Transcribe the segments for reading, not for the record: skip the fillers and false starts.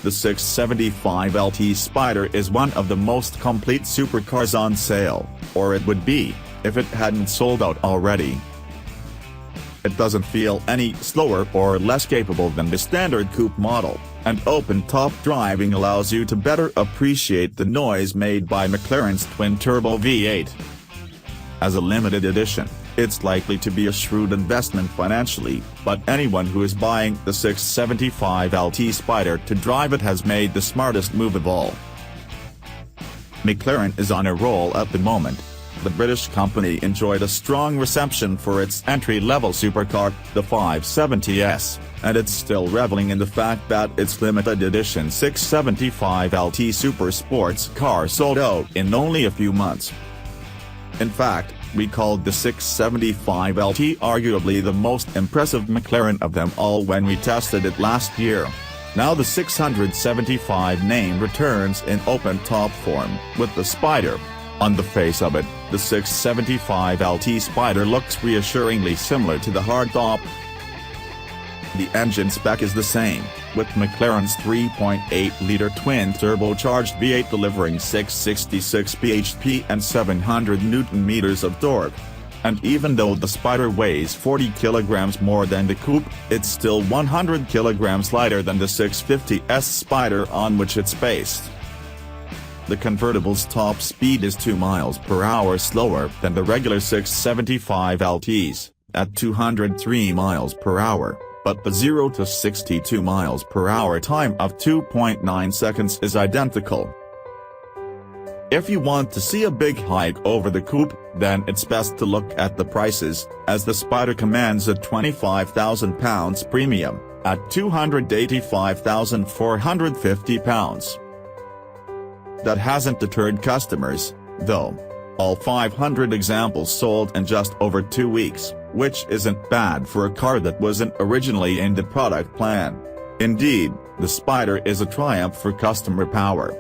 the 675 LT Spider is one of the most complete supercars on sale, or it would be, if it hadn't sold out already. It doesn't feel any slower or less capable than the standard coupe model, and open-top driving allows you to better appreciate the noise made by McLaren's twin-turbo V8. As a limited edition, it's likely to be a shrewd investment financially, but anyone who is buying the 675 LT Spider to drive it has made the smartest move of all. McLaren is on a roll at the moment. The British company enjoyed a strong reception for its entry-level supercar, the 570S, and it's still reveling in the fact that its limited edition 675 LT Super Sports car sold out in only a few months. In fact, we called the 675 LT arguably the most impressive McLaren of them all when we tested it last year. Now the 675 name returns in open-top form, with the Spider. On the face of it, the 675 LT Spider looks reassuringly similar to the hardtop. The engine spec is the same, with McLaren's 3.8-liter twin-turbocharged V8 delivering 666 bhp and 700 Nm of torque. And even though the Spider weighs 40 kg more than the coupe, it's still 100 kg lighter than the 650S Spider on which it's based. The convertible's top speed is 2 miles per hour slower than the regular 675 LTs, at 203 miles per hour, but the 0 to 62 miles per hour time of 2.9 seconds is identical. If you want to see a big hike over the coupe, then it's best to look at the prices, as the Spider commands a £25,000 premium, at £285,450. That hasn't deterred customers, though. All 500 examples sold in just over 2 weeks, which isn't bad for a car that wasn't originally in the product plan. Indeed, the Spider is a triumph for customer power.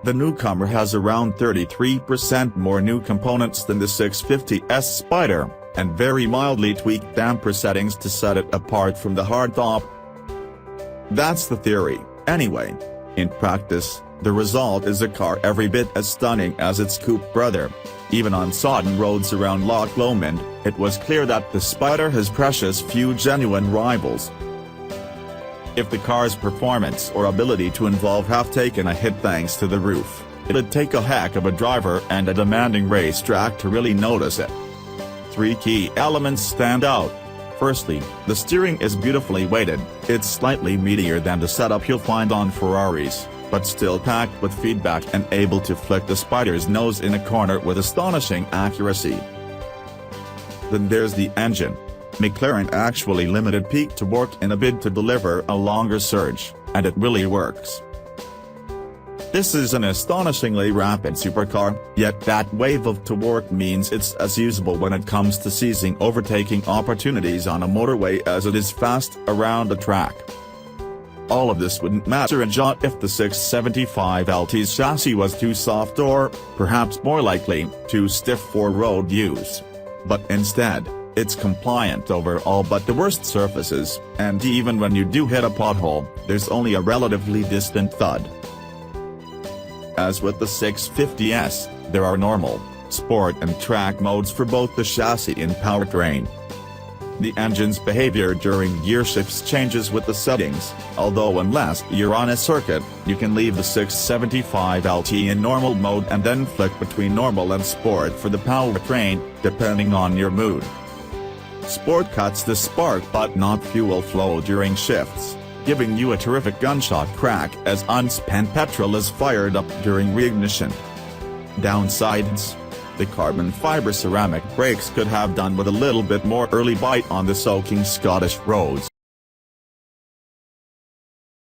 The newcomer has around 33% more new components than the 650S Spider, and very mildly tweaked damper settings to set it apart from the hardtop. That's the theory, anyway. In practice, the result is a car every bit as stunning as its coupe brother. Even on sodden roads around Loch Lomond, it was clear that the Spider has precious few genuine rivals. If the car's performance or ability to involve have taken a hit thanks to the roof, it'd take a heck of a driver and a demanding racetrack to really notice it. 3 key elements stand out. Firstly, the steering is beautifully weighted. It's slightly meatier than the setup you'll find on Ferraris, but still packed with feedback and able to flick the Spider's nose in a corner with astonishing accuracy. Then there's the engine. McLaren actually limited peak to torque in a bid to deliver a longer surge, and it really works. This is an astonishingly rapid supercar, yet that wave of torque means it's as usable when it comes to seizing overtaking opportunities on a motorway as it is fast around a track. All of this wouldn't matter a jot if the 675 LT's chassis was too soft or, perhaps more likely, too stiff for road use. But instead, it's compliant over all but the worst surfaces, and even when you do hit a pothole, there's only a relatively distant thud. As with the 650S, there are normal, sport and track modes for both the chassis and powertrain. The engine's behavior during gear shifts changes with the settings, although unless you're on a circuit, you can leave the 675 LT in normal mode and then flick between normal and sport for the powertrain, depending on your mood. Sport cuts the spark but not fuel flow during shifts, giving you a terrific gunshot crack as unspent petrol is fired up during reignition. Downsides: the carbon fiber ceramic brakes could have done with a little bit more early bite on the soaking Scottish roads.